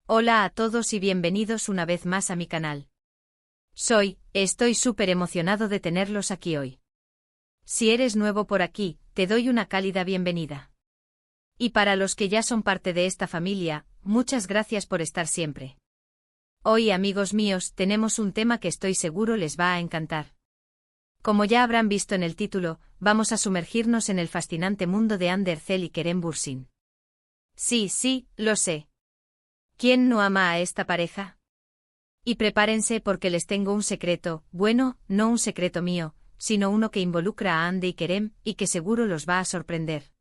Hola a todos y bienvenidos una vez más a mi canal. Estoy súper emocionado de tenerlos aquí hoy. Si eres nuevo por aquí, te doy una cálida bienvenida. Y para los que ya son parte de esta familia, muchas gracias por estar siempre. Hoy, amigos míos, tenemos un tema que estoy seguro les va a encantar. Como ya habrán visto en el título, vamos a sumergirnos en el fascinante mundo de Ander Zel y Kerem Bürsin. Sí, lo sé. ¿Quién no ama a esta pareja? Y prepárense porque les tengo un secreto, bueno, no un secreto mío, sino uno que involucra a Hande y Kerem, y que seguro los va a sorprender.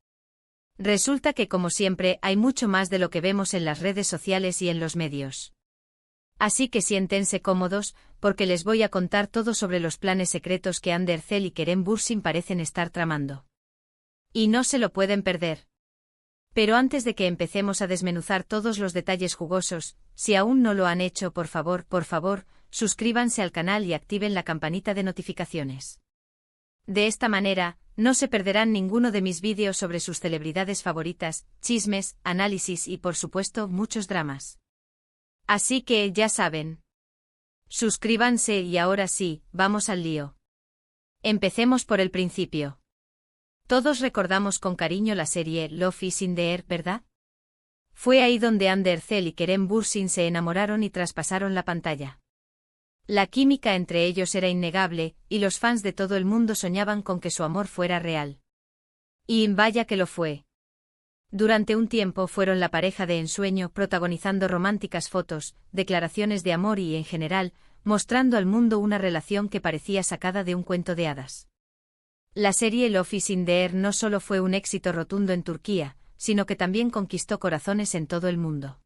Resulta que como siempre hay mucho más de lo que vemos en las redes sociales y en los medios. Así que siéntense cómodos, porque les voy a contar todo sobre los planes secretos que Ander Zel y Kerem Bürsin parecen estar tramando. Y no se lo pueden perder. Pero antes de que empecemos a desmenuzar todos los detalles jugosos, si aún no lo han hecho, por favor, suscríbanse al canal y activen la campanita de notificaciones. De esta manera, no se perderán ninguno de mis vídeos sobre sus celebridades favoritas, chismes, análisis y por supuesto muchos dramas. Así que ya saben. Suscríbanse y ahora sí, vamos al lío. Empecemos por el principio. Todos recordamos con cariño la serie Love is in the Air, ¿verdad? Fue ahí donde Ander Zel y Kerem Bürsin se enamoraron y traspasaron la pantalla. La química entre ellos era innegable, y los fans de todo el mundo soñaban con que su amor fuera real. Y vaya que lo fue. Durante un tiempo fueron la pareja de ensueño, protagonizando románticas fotos, declaraciones de amor y, en general, mostrando al mundo una relación que parecía sacada de un cuento de hadas. La serie Love is in the Air no solo fue un éxito rotundo en Turquía, sino que también conquistó corazones en todo el mundo.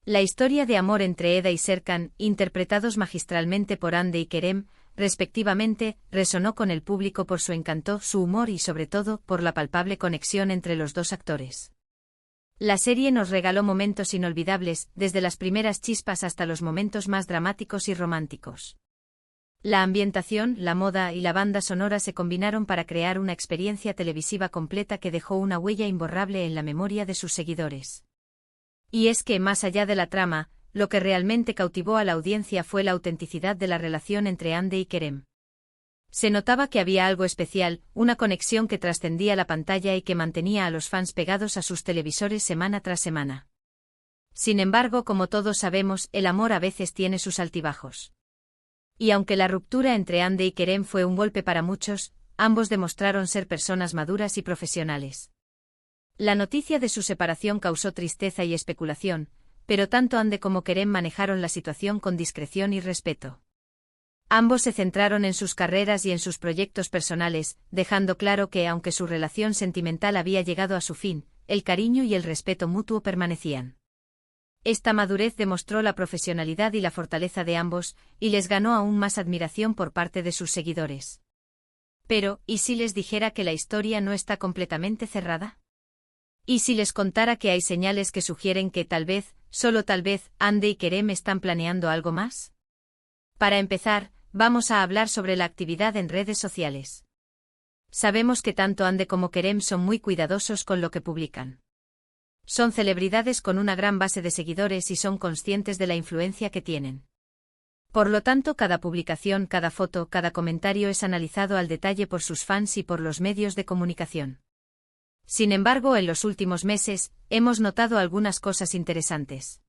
La historia de amor entre Eda y Serkan, interpretados magistralmente por Hande y Kerem, respectivamente, resonó con el público por su encanto, su humor y sobre todo, por la palpable conexión entre los dos actores. La serie nos regaló momentos inolvidables, desde las primeras chispas hasta los momentos más dramáticos y románticos. La ambientación, la moda y la banda sonora se combinaron para crear una experiencia televisiva completa que dejó una huella imborrable en la memoria de sus seguidores. Y es que, más allá de la trama, lo que realmente cautivó a la audiencia fue la autenticidad de la relación entre Hande y Kerem. Se notaba que había algo especial, una conexión que trascendía la pantalla y que mantenía a los fans pegados a sus televisores semana tras semana. Sin embargo, como todos sabemos, el amor a veces tiene sus altibajos. Y aunque la ruptura entre Hande y Kerem fue un golpe para muchos, ambos demostraron ser personas maduras y profesionales. La noticia de su separación causó tristeza y especulación, pero tanto Hande como Kerem manejaron la situación con discreción y respeto. Ambos se centraron en sus carreras y en sus proyectos personales, dejando claro que, aunque su relación sentimental había llegado a su fin, el cariño y el respeto mutuo permanecían. Esta madurez demostró la profesionalidad y la fortaleza de ambos, y les ganó aún más admiración por parte de sus seguidores. Pero, ¿y si les dijera que la historia no está completamente cerrada? ¿Y si les contara que hay señales que sugieren que tal vez, solo tal vez, Hande y Kerem están planeando algo más? Para empezar, vamos a hablar sobre la actividad en redes sociales. Sabemos que tanto Hande como Kerem son muy cuidadosos con lo que publican. Son celebridades con una gran base de seguidores y son conscientes de la influencia que tienen. Por lo tanto, cada publicación, cada foto, cada comentario es analizado al detalle por sus fans y por los medios de comunicación. Sin embargo, en los últimos meses, hemos notado algunas cosas interesantes.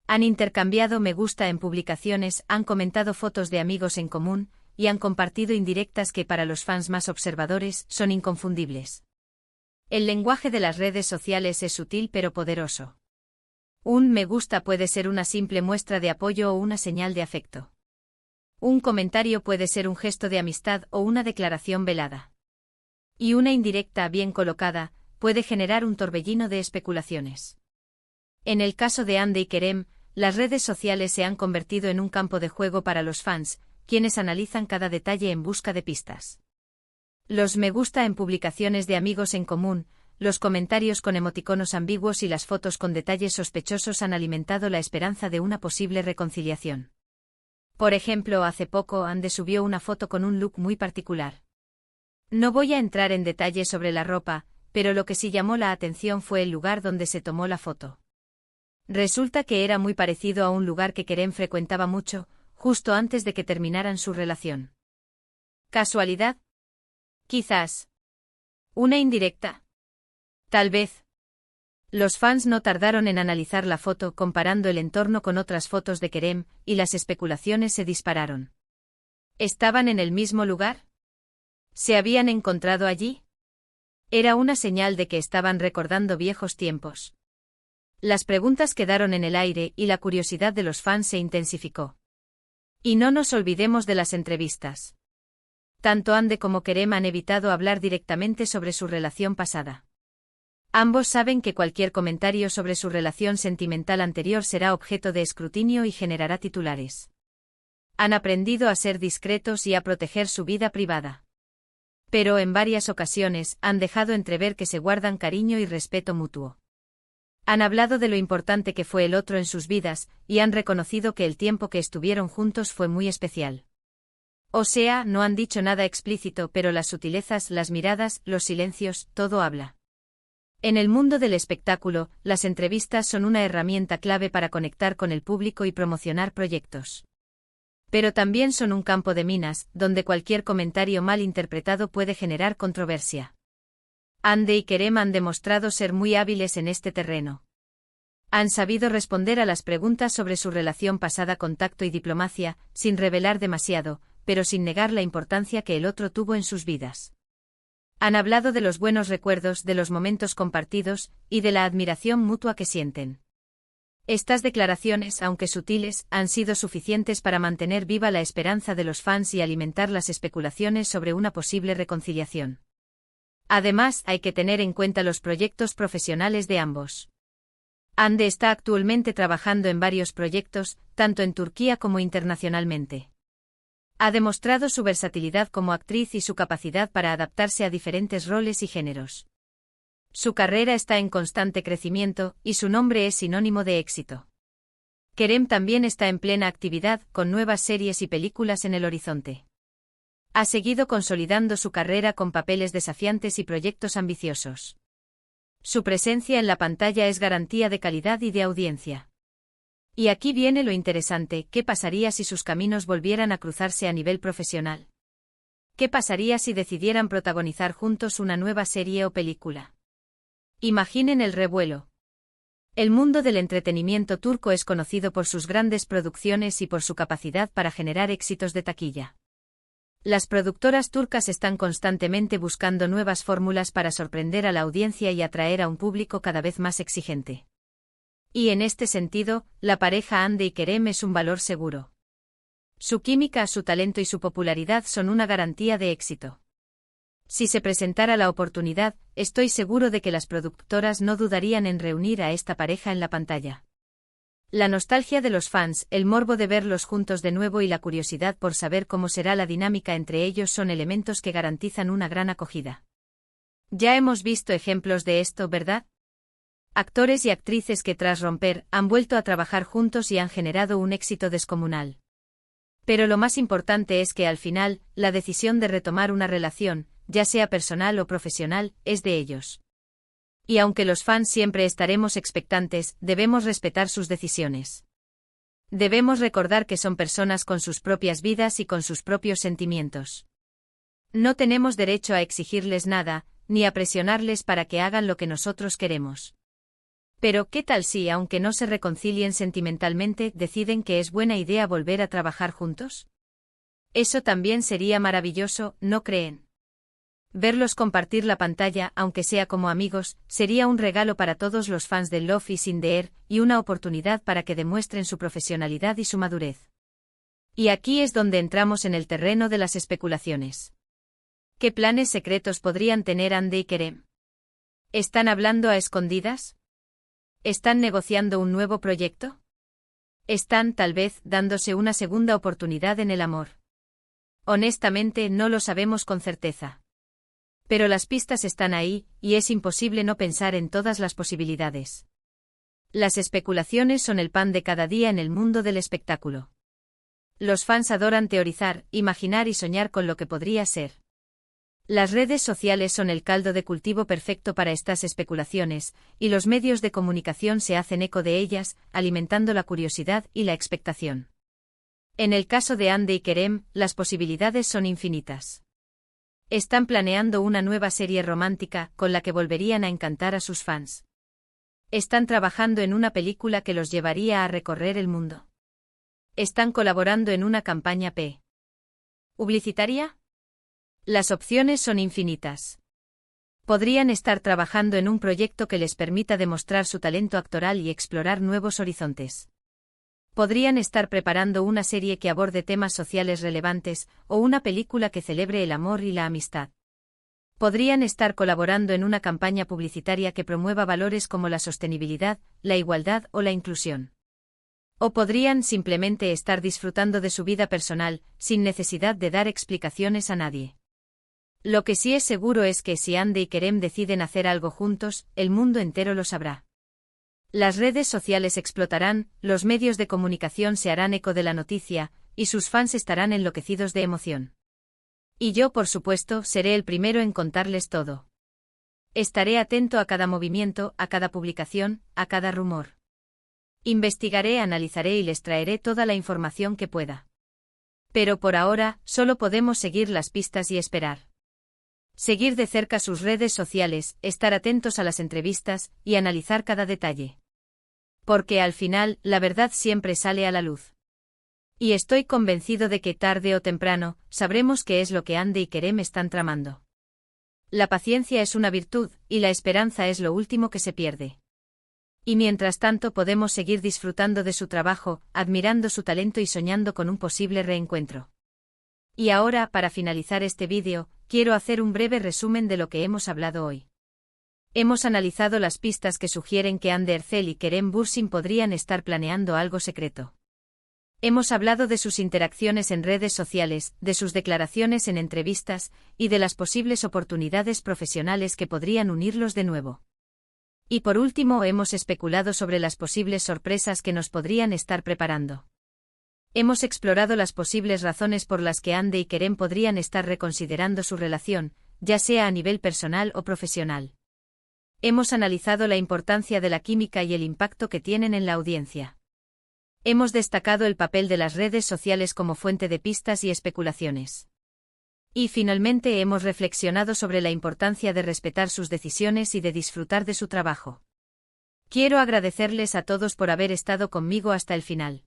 Han intercambiado me gusta en publicaciones, han comentado fotos de amigos en común, y han compartido indirectas que para los fans más observadores son inconfundibles. El lenguaje de las redes sociales es sutil pero poderoso. Un me gusta puede ser una simple muestra de apoyo o una señal de afecto. Un comentario puede ser un gesto de amistad o una declaración velada. Y una indirecta bien colocada puede generar un torbellino de especulaciones. En el caso de Hande y Kerem, las redes sociales se han convertido en un campo de juego para los fans, quienes analizan cada detalle en busca de pistas. Los me gusta en publicaciones de amigos en común, los comentarios con emoticonos ambiguos y las fotos con detalles sospechosos han alimentado la esperanza de una posible reconciliación. Por ejemplo, hace poco Hande subió una foto con un look muy particular. No voy a entrar en detalles sobre la ropa, pero lo que sí llamó la atención fue el lugar donde se tomó la foto. Resulta que era muy parecido a un lugar que Kerem frecuentaba mucho, justo antes de que terminaran su relación. ¿Casualidad? Quizás. ¿Una indirecta? Tal vez. Los fans no tardaron en analizar la foto comparando el entorno con otras fotos de Kerem, y las especulaciones se dispararon. ¿Estaban en el mismo lugar? ¿Se habían encontrado allí? Era una señal de que estaban recordando viejos tiempos. Las preguntas quedaron en el aire y la curiosidad de los fans se intensificó. Y no nos olvidemos de las entrevistas. Tanto Hande como Kerem han evitado hablar directamente sobre su relación pasada. Ambos saben que cualquier comentario sobre su relación sentimental anterior será objeto de escrutinio y generará titulares. Han aprendido a ser discretos y a proteger su vida privada. Pero en varias ocasiones han dejado entrever que se guardan cariño y respeto mutuo. Han hablado de lo importante que fue el otro en sus vidas, y han reconocido que el tiempo que estuvieron juntos fue muy especial. O sea, no han dicho nada explícito, pero las sutilezas, las miradas, los silencios, todo habla. En el mundo del espectáculo, las entrevistas son una herramienta clave para conectar con el público y promocionar proyectos. Pero también son un campo de minas, donde cualquier comentario mal interpretado puede generar controversia. Hande y Kerem han demostrado ser muy hábiles en este terreno. Han sabido responder a las preguntas sobre su relación pasada con tacto y diplomacia, sin revelar demasiado, pero sin negar la importancia que el otro tuvo en sus vidas. Han hablado de los buenos recuerdos, de los momentos compartidos, y de la admiración mutua que sienten. Estas declaraciones, aunque sutiles, han sido suficientes para mantener viva la esperanza de los fans y alimentar las especulaciones sobre una posible reconciliación. Además, hay que tener en cuenta los proyectos profesionales de ambos. Hande está actualmente trabajando en varios proyectos, tanto en Turquía como internacionalmente. Ha demostrado su versatilidad como actriz y su capacidad para adaptarse a diferentes roles y géneros. Su carrera está en constante crecimiento, y su nombre es sinónimo de éxito. Kerem también está en plena actividad, con nuevas series y películas en el horizonte. Ha seguido consolidando su carrera con papeles desafiantes y proyectos ambiciosos. Su presencia en la pantalla es garantía de calidad y de audiencia. Y aquí viene lo interesante: ¿qué pasaría si sus caminos volvieran a cruzarse a nivel profesional? ¿Qué pasaría si decidieran protagonizar juntos una nueva serie o película? Imaginen el revuelo. El mundo del entretenimiento turco es conocido por sus grandes producciones y por su capacidad para generar éxitos de taquilla. Las productoras turcas están constantemente buscando nuevas fórmulas para sorprender a la audiencia y atraer a un público cada vez más exigente. Y en este sentido, la pareja Hande y Kerem es un valor seguro. Su química, su talento y su popularidad son una garantía de éxito. Si se presentara la oportunidad, estoy seguro de que las productoras no dudarían en reunir a esta pareja en la pantalla. La nostalgia de los fans, el morbo de verlos juntos de nuevo y la curiosidad por saber cómo será la dinámica entre ellos son elementos que garantizan una gran acogida. Ya hemos visto ejemplos de esto, ¿verdad? Actores y actrices que tras romper han vuelto a trabajar juntos y han generado un éxito descomunal. Pero lo más importante es que al final, la decisión de retomar una relación, ya sea personal o profesional, es de ellos. Y aunque los fans siempre estaremos expectantes, debemos respetar sus decisiones. Debemos recordar que son personas con sus propias vidas y con sus propios sentimientos. No tenemos derecho a exigirles nada, ni a presionarles para que hagan lo que nosotros queremos. Pero ¿qué tal si, aunque no se reconcilien sentimentalmente, deciden que es buena idea volver a trabajar juntos? Eso también sería maravilloso, ¿no creen? Verlos compartir la pantalla, aunque sea como amigos, sería un regalo para todos los fans de Love is in the Air, y una oportunidad para que demuestren su profesionalidad y su madurez. Y aquí es donde entramos en el terreno de las especulaciones. ¿Qué planes secretos podrían tener Hande y Kerem? ¿Están hablando a escondidas? ¿Están negociando un nuevo proyecto? ¿Están, tal vez, dándose una segunda oportunidad en el amor? Honestamente, no lo sabemos con certeza. Pero las pistas están ahí, y es imposible no pensar en todas las posibilidades. Las especulaciones son el pan de cada día en el mundo del espectáculo. Los fans adoran teorizar, imaginar y soñar con lo que podría ser. Las redes sociales son el caldo de cultivo perfecto para estas especulaciones, y los medios de comunicación se hacen eco de ellas, alimentando la curiosidad y la expectación. En el caso de Hande y Kerem, las posibilidades son infinitas. Están planeando una nueva serie romántica con la que volverían a encantar a sus fans. Están trabajando en una película que los llevaría a recorrer el mundo. Están colaborando en una campaña publicitaria. Las opciones son infinitas. Podrían estar trabajando en un proyecto que les permita demostrar su talento actoral y explorar nuevos horizontes. Podrían estar preparando una serie que aborde temas sociales relevantes, o una película que celebre el amor y la amistad. Podrían estar colaborando en una campaña publicitaria que promueva valores como la sostenibilidad, la igualdad o la inclusión. O podrían simplemente estar disfrutando de su vida personal, sin necesidad de dar explicaciones a nadie. Lo que sí es seguro es que si Hande y Kerem deciden hacer algo juntos, el mundo entero lo sabrá. Las redes sociales explotarán, los medios de comunicación se harán eco de la noticia, y sus fans estarán enloquecidos de emoción. Y yo, por supuesto, seré el primero en contarles todo. Estaré atento a cada movimiento, a cada publicación, a cada rumor. Investigaré, analizaré y les traeré toda la información que pueda. Pero por ahora, solo podemos seguir las pistas y esperar. Seguir de cerca sus redes sociales, estar atentos a las entrevistas, y analizar cada detalle. Porque al final, la verdad siempre sale a la luz. Y estoy convencido de que tarde o temprano, sabremos qué es lo que Hande y Kerem están tramando. La paciencia es una virtud, y la esperanza es lo último que se pierde. Y mientras tanto podemos seguir disfrutando de su trabajo, admirando su talento y soñando con un posible reencuentro. Y ahora, para finalizar este vídeo, quiero hacer un breve resumen de lo que hemos hablado hoy. Hemos analizado las pistas que sugieren que Hande Erçel y Kerem Bürsin podrían estar planeando algo secreto. Hemos hablado de sus interacciones en redes sociales, de sus declaraciones en entrevistas, y de las posibles oportunidades profesionales que podrían unirlos de nuevo. Y por último hemos especulado sobre las posibles sorpresas que nos podrían estar preparando. Hemos explorado las posibles razones por las que Hande y Kerem podrían estar reconsiderando su relación, ya sea a nivel personal o profesional. Hemos analizado la importancia de la química y el impacto que tienen en la audiencia. Hemos destacado el papel de las redes sociales como fuente de pistas y especulaciones. Y finalmente hemos reflexionado sobre la importancia de respetar sus decisiones y de disfrutar de su trabajo. Quiero agradecerles a todos por haber estado conmigo hasta el final.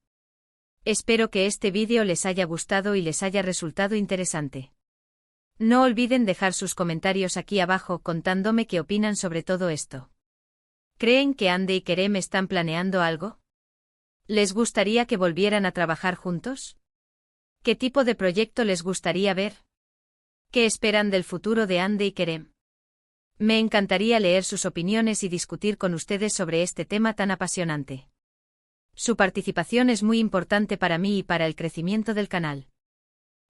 Espero que este vídeo les haya gustado y les haya resultado interesante. No olviden dejar sus comentarios aquí abajo contándome qué opinan sobre todo esto. ¿Creen que Hande y Kerem están planeando algo? ¿Les gustaría que volvieran a trabajar juntos? ¿Qué tipo de proyecto les gustaría ver? ¿Qué esperan del futuro de Hande y Kerem? Me encantaría leer sus opiniones y discutir con ustedes sobre este tema tan apasionante. Su participación es muy importante para mí y para el crecimiento del canal.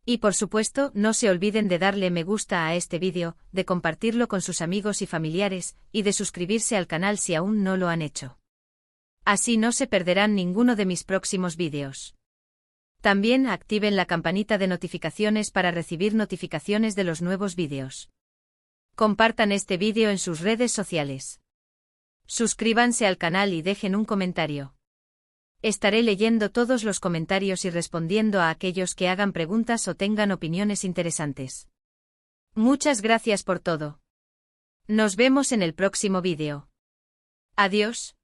Y por supuesto, no se olviden de darle me gusta a este vídeo, de compartirlo con sus amigos y familiares, y de suscribirse al canal si aún no lo han hecho. Así no se perderán ninguno de mis próximos vídeos. También activen la campanita de notificaciones para recibir notificaciones de los nuevos vídeos. Compartan este vídeo en sus redes sociales. Suscríbanse al canal y dejen un comentario. Estaré leyendo todos los comentarios y respondiendo a aquellos que hagan preguntas o tengan opiniones interesantes. Muchas gracias por todo. Nos vemos en el próximo vídeo. Adiós.